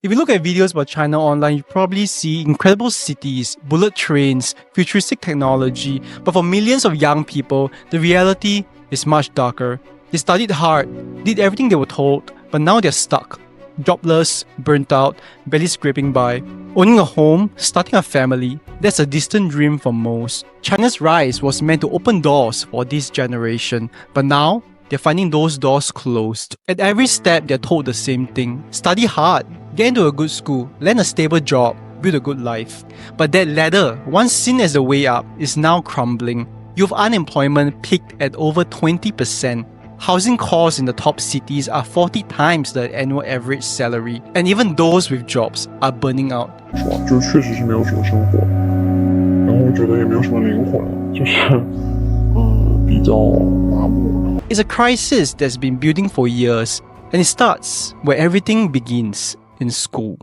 If you look at videos about China online, you probably see incredible cities, bullet trains, futuristic technology, but for millions of young people, the reality is much darker. They studied hard, did everything they were told, but now they're stuck. Jobless, burnt out, barely scraping by. Owning a home, starting a family, that's a distant dream for most. China's rise was meant to open doors for this generation, but now they're finding those doors closed. At every step, they're told the same thing. Study hard, get into a good school, land a stable job, build a good life. But that ladder, once seen as the way up, is now crumbling. Youth unemployment peaked at over 20%. Housing costs in the top cities are 40 times the annual average salary, and even those with jobs are burning out. 就确实是没有什么生活，然后我觉得也没有什么灵魂，比较麻木。 It's a crisis that's been building for years, and it starts where everything begins, in school.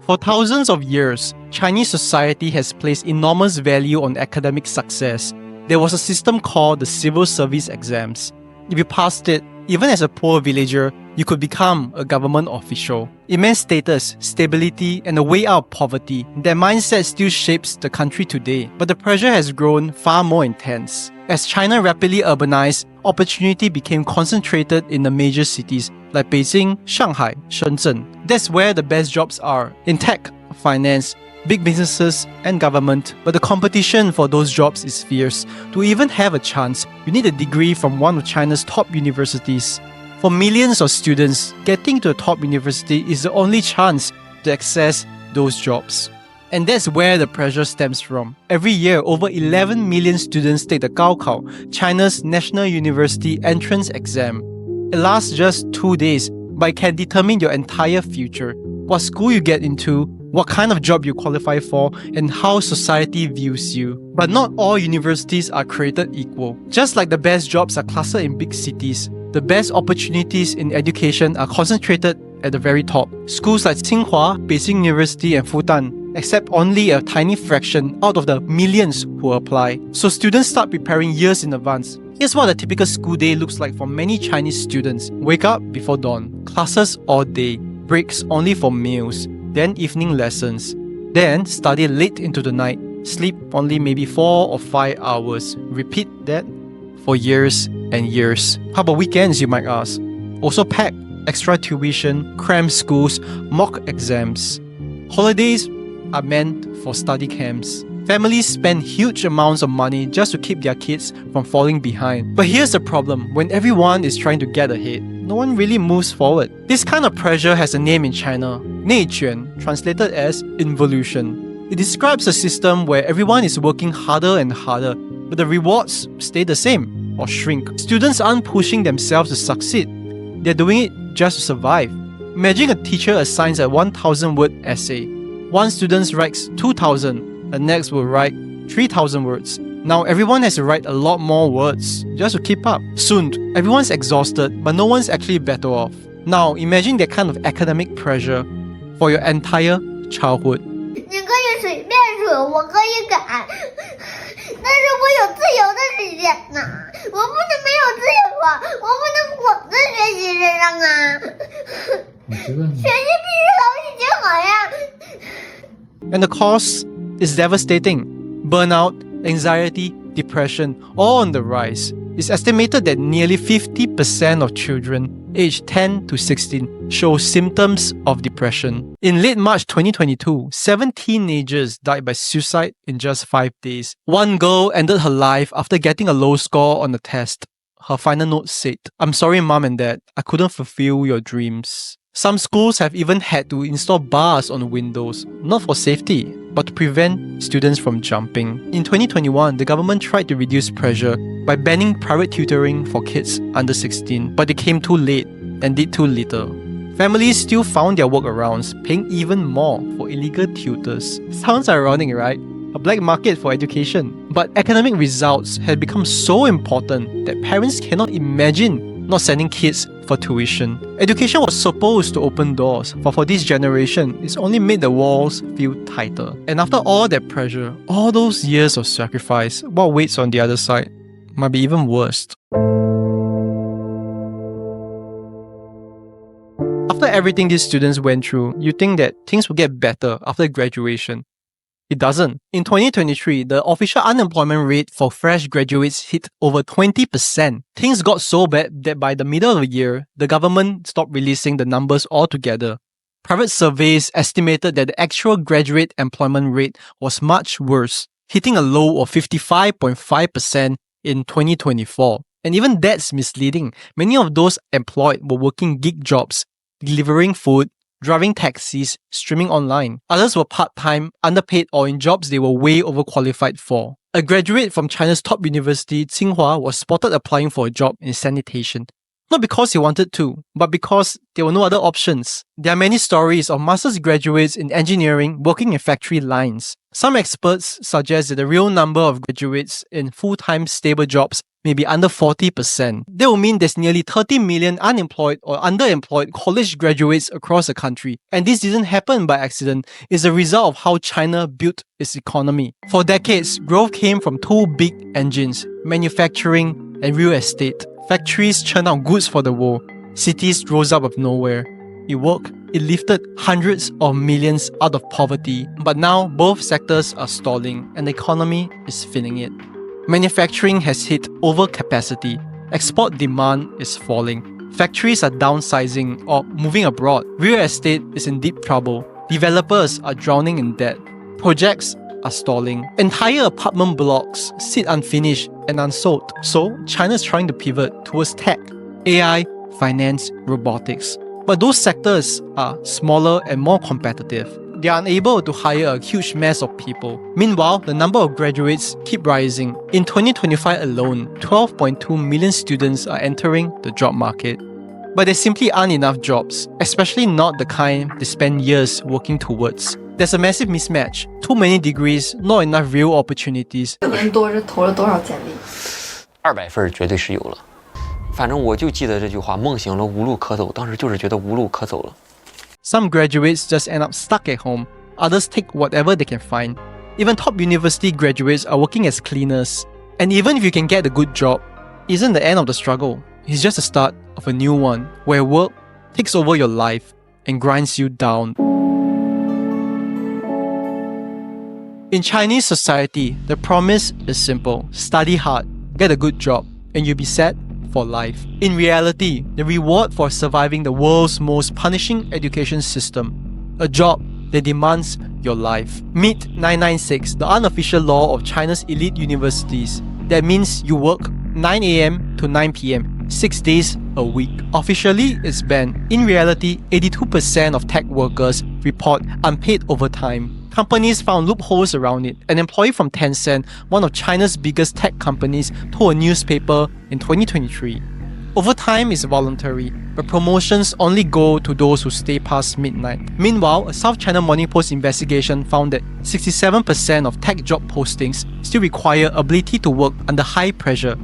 For thousands of years, Chinese society has placed enormous value on academic success. There was a system called the civil service exams. If you passed it, even as a poor villager, you could become a government official. It meant status, stability, and a way out of poverty. That mindset still shapes the country today, but the pressure has grown far more intense. As China rapidly urbanized, opportunity became concentrated in the major cities like Beijing, Shanghai, Shenzhen. That's where the best jobs are, in tech, finance, big businesses, and government. But the competition for those jobs is fierce. To even have a chance, you need a degree from one of China's top universities. For millions of students, getting to a top university is the only chance to access those jobs. And that's where the pressure stems from. Every year, over 11 million students take the Gaokao, China's national university entrance exam. It lasts just 2 days, but it can determine your entire future. What school you get into, what kind of job you qualify for, and how society views you. But not all universities are created equal. Just like the best jobs are clustered in big cities, the best opportunities in education are concentrated at the very top. Schools like Tsinghua, Beijing University, and Fudan accept only a tiny fraction out of the millions who apply. So students start preparing years in advance. Here's what a typical school day looks like for many Chinese students. Wake up before dawn, classes all day, breaks only for meals, then evening lessons, then study late into the night, sleep only maybe 4 or 5 hours. Repeat that for years and years. How about weekends, you might ask? Also packed, extra tuition, cramped schools, mock exams. Holidays are meant for study camps. Families spend huge amounts of money just to keep their kids from falling behind. But here's the problem: when everyone is trying to get ahead, no one really moves forward. This kind of pressure has a name in China: 内卷, translated as involution. It describes a system where everyone is working harder and harder, but the rewards stay the same or shrink. Students aren't pushing themselves to succeed. They're doing it just to survive. Imagine a teacher assigns a 1,000-word essay. One student writes 2,000. The next will write 3,000 words. Now everyone has to write a lot more words just to keep up. Soon, everyone's exhausted, but no one's actually better off. Now imagine that kind of academic pressure for your entire childhood. 你可以随便说，我可以改，但是我有自由的时间呐，我不能没有自由啊，我不能绑在学习身上啊。学习比老已经好呀。And the cost is devastating. Burnout, anxiety, depression, all on the rise. It's estimated that nearly 50% of children aged 10 to 16 show symptoms of depression. In late March 2022, 7 teenagers died by suicide in just 5 days. One girl ended her life after getting a low score on the test. Her final note said, "I'm sorry, mom and dad, I couldn't fulfill your dreams." Some schools have even had to install bars on windows, not for safety, but to prevent students from jumping. In 2021, the government tried to reduce pressure by banning private tutoring for kids under 16, but they came too late and did too little. Families still found their workarounds, paying even more for illegal tutors. Sounds ironic, right? A black market for education. But academic results had become so important that parents cannot imagine not sending kids for tuition. Education was supposed to open doors, but for this generation, it's only made the walls feel tighter. And after all that pressure, all those years of sacrifice, what waits on the other side might be even worse. After everything these students went through, you think that things will get better after graduation. It doesn't. In 2023, the official unemployment rate for fresh graduates hit over 20%. Things got so bad that by the middle of the year, the government stopped releasing the numbers altogether. Private surveys estimated that the actual graduate employment rate was much worse, hitting a low of 55.5% in 2024. And even that's misleading. Many of those employed were working gig jobs, delivering food, driving taxis, streaming online. Others were part-time, underpaid, or in jobs they were way overqualified for. A graduate from China's top university, Tsinghua, was spotted applying for a job in sanitation. Not because he wanted to, but because there were no other options. There are many stories of master's graduates in engineering working in factory lines. Some experts suggest that the real number of graduates in full-time stable jobs may be under 40%. That will mean there's nearly 30 million unemployed or underemployed college graduates across the country. And this didn't happen by accident. It's a result of how China built its economy. For decades, growth came from two big engines: manufacturing and real estate. Factories churned out goods for the world. Cities rose up of nowhere. It worked. It lifted hundreds of millions out of poverty. But now, both sectors are stalling and the economy is feeling it. Manufacturing has hit overcapacity. Export demand is falling. Factories are downsizing or moving abroad. Real estate is in deep trouble. Developers are drowning in debt. Projects are stalling. Entire apartment blocks sit unfinished and unsold. So, China is trying to pivot towards tech, AI, finance, robotics. But those sectors are smaller and more competitive. They are unable to hire a huge mass of people. Meanwhile, the number of graduates keep rising. In 2025 alone, 12.2 million students are entering the job market. But there simply aren't enough jobs, especially not the kind they spend years working towards. There's a massive mismatch. Too many degrees, not enough real opportunities. 1年多，这投了多少简历？200份绝对是有了。反正我就记得这句话，梦醒了无路可走。当时就是觉得无路可走了。Some graduates just end up stuck at home. Others take whatever they can find. Even top university graduates are working as cleaners. And even if you can get a good job, it isn't the end of the struggle. It's just the start of a new one, where work takes over your life and grinds you down. In Chinese society, the promise is simple: study hard, get a good job, and you'll be set for life. In reality, the reward for surviving the world's most punishing education system, a job that demands your life. Meet 996, the unofficial law of China's elite universities. That means you work 9 a.m. to 9 p.m., 6 days a week. Officially, it's banned. In reality, 82% of tech workers report unpaid overtime. Companies found loopholes around it. An employee from Tencent, one of China's biggest tech companies, told a newspaper in 2023. Overtime is voluntary, but promotions only go to those who stay past midnight. Meanwhile, a South China Morning Post investigation found that 67% of tech job postings still require ability to work under high pressure,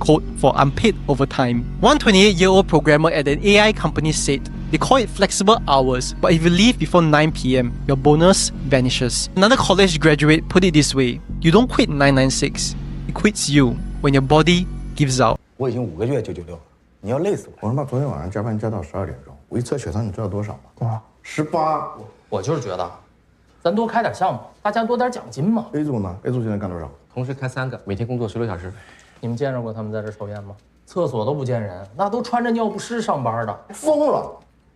code for unpaid overtime. One 28-year-old programmer at an AI company said, they call it flexible hours, but if you leave before 9 p.m., your bonus vanishes. Another college graduate put it this way: you don't quit 996, it quits you when your body gives out. 我已经5个月996了，你要累死我！我他妈昨天晚上加班加到12点钟，我一测血糖，你知道多少吗？多少？18。我就是觉得，咱多开点项目，大家多点奖金嘛。A 组呢 ？A 组现在干多少？同时开3个，每天工作16小时。你们见着过他们在这抽烟吗？厕所都不见人，那都穿着尿不湿上班的，疯了！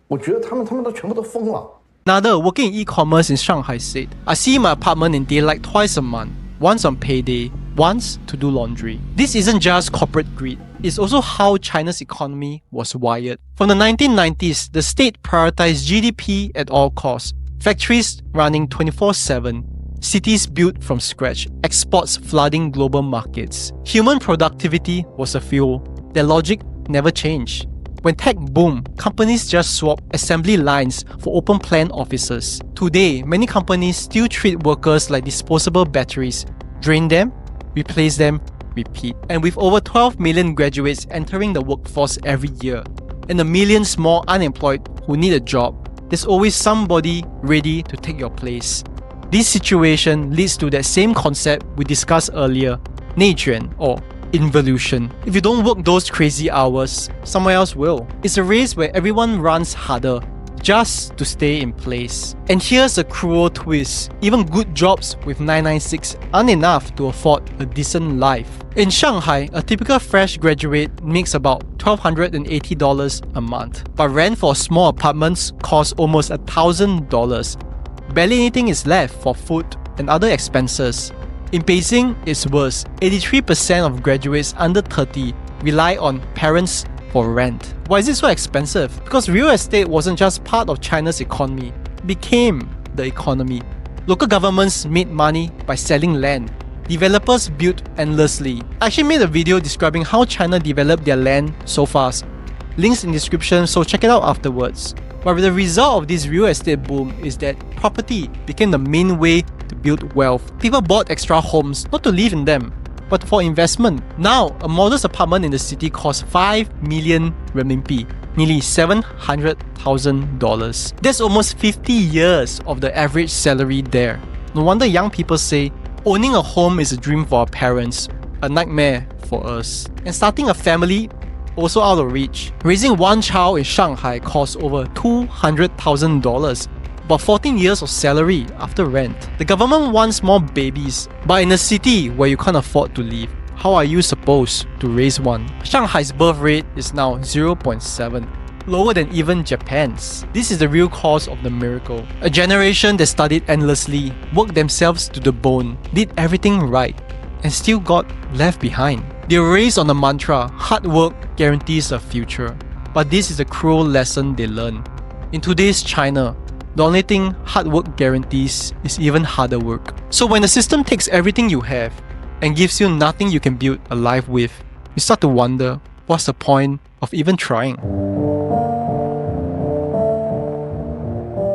我觉得他们都全部都疯了。Another working in e-commerce in Shanghai said, I see my apartment in daylight twice a month, once on payday, once to do laundry. This isn't just corporate greed. It's also how China's economy was wired. From the 1990s, the state prioritized GDP at all costs. Factories running 24/7. Cities built from scratch, exports flooding global markets. Human productivity was a fuel. Their logic never changed. When tech boomed, companies just swapped assembly lines for open plan offices. Today, many companies still treat workers like disposable batteries. Drain them, replace them, repeat. And with over 12 million graduates entering the workforce every year, and the millions more unemployed who need a job, there's always somebody ready to take your place. This situation leads to that same concept we discussed earlier, 内卷 or involution. If you don't work those crazy hours, someone else will. It's a race where everyone runs harder, just to stay in place. And here's a cruel twist. Even good jobs with 996 aren't enough to afford a decent life. In Shanghai, a typical fresh graduate makes about $1,280 a month, but rent for small apartments costs almost $1,000. Barely anything is left for food and other expenses. In Beijing, it's worse. 83% of graduates under 30 rely on parents for rent. Why is it so expensive? Because real estate wasn't just part of China's economy, it became the economy. Local governments made money by selling land. Developers built endlessly. I actually made a video describing how China developed their land so fast. Links in description, so check it out afterwards. But the result of this real estate boom is that property became the main way to build wealth. People bought extra homes not to live in them, but for investment. Now, a modest apartment in the city costs 5 million renminbi, nearly $700,000. That's almost 50 years of the average salary there. No wonder young people say, owning a home is a dream for our parents, a nightmare for us. And starting a family, also out of reach. Raising one child in Shanghai costs over $200,000. About 14 years of salary after rent. The government wants more babies, but in a city where you can't afford to live, how are you supposed to raise one? Shanghai's birth rate is now 0.7, lower than even Japan's. This is the real cause of the miracle. A generation that studied endlessly, worked themselves to the bone, did everything right, and still got left behind. They were raised on the mantra, hard work guarantees a future. But this is a cruel lesson they learn. In today's China, the only thing hard work guarantees is even harder work. So when the system takes everything you have and gives you nothing you can build a life with, you start to wonder, what's the point of even trying?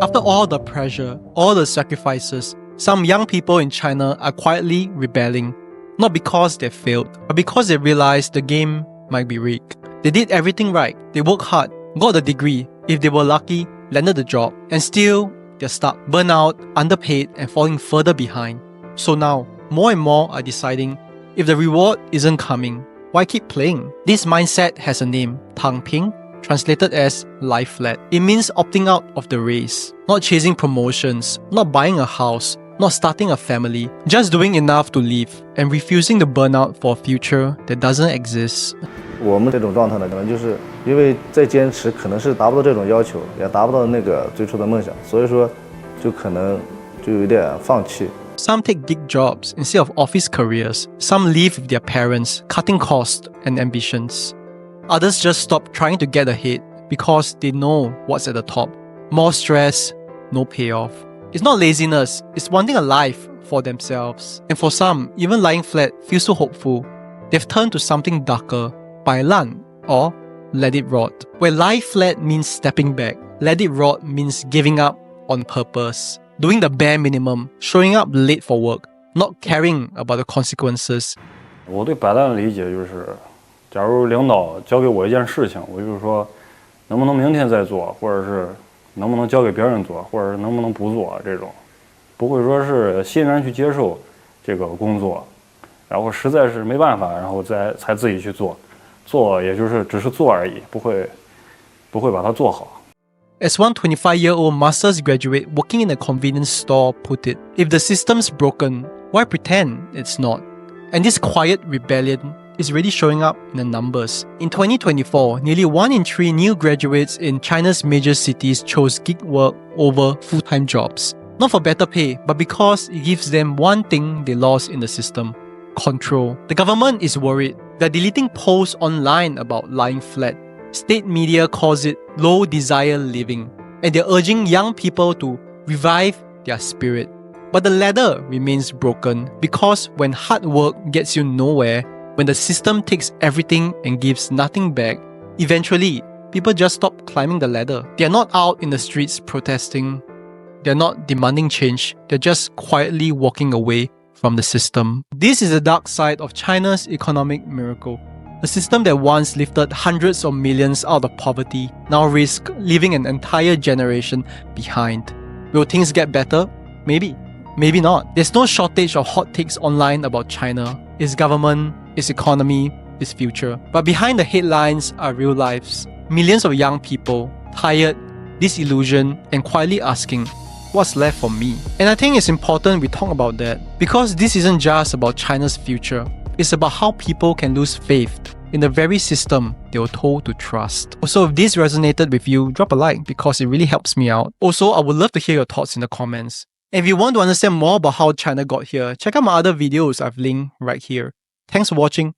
After all the pressure, all the sacrifices, some young people in China are quietly rebelling. Not because they failed, but because they realized the game might be rigged. They did everything right. They worked hard, got a degree, if they were lucky, landed the job, and still they're stuck, burnt out, underpaid, and falling further behind. So now, more and more are deciding, if the reward isn't coming, why keep playing? This mindset has a name, Tang Ping, translated as lie flat. It means opting out of the race, not chasing promotions, not buying a house, not starting a family, just doing enough to live and refusing to burn out for a future that doesn't exist. 我们这种状态呢，可能就是因为再坚持，可能是达不到这种要求，也达不到那个最初的梦想，所以说就可能就有点放弃。 Some take gig jobs instead of office careers. Some live with their parents, cutting costs and ambitions. Others just stop trying to get ahead because they know what's at the top. More stress, no payoff. It's not laziness, it's wanting a life for themselves. And for some, even lying flat feels so hopeful. They've turned to something darker, 摆烂 or let it rot. Where lie flat means stepping back, let it rot means giving up on purpose. Doing the bare minimum, showing up late for work, not caring about the consequences. 我对摆烂的理解就是，假如领导交给我一件事情，我就是说，能不能明天再做，或者是能不能交给别人做，或者是能不能不做这种，不会说是欣然去接受这个工作，然后实在是没办法，然后才自己去做，做也就是只是做而已，不会把它做好。 As one 25-year-old master's graduate working in a convenience store put it, if the system's broken, why pretend it's not? And this quiet rebellion is really showing up in the numbers. In 2024, nearly 1 in 3 new graduates in China's major cities chose gig work over full-time jobs. Not for better pay, but because it gives them one thing they lost in the system: control. The government is worried. They're deleting posts online about lying flat. State media calls it low desire living, and they're urging young people to revive their spirit. But the ladder remains broken because when hard work gets you nowhere, when the system takes everything and gives nothing back, eventually people just stop climbing the ladder. They're not out in the streets protesting. They're not demanding change. They're just quietly walking away from the system. This is the dark side of China's economic miracle. A system that once lifted hundreds of millions out of poverty now risks leaving an entire generation behind. Will things get better? Maybe. Maybe not. There's no shortage of hot takes online about China, its government, its economy, its future. But behind the headlines are real lives. Millions of young people, tired, this illusion and quietly asking, what's left for me? And I think it's important we talk about that because this isn't just about China's future, it's about how people can lose faith in the very system they were told to trust. Also, if this resonated with you, drop a like because it really helps me out. Also, I would love to hear your thoughts in the comments. And if you want to understand more about how China got here, check out my other videos I've linked right here. Thanks for watching.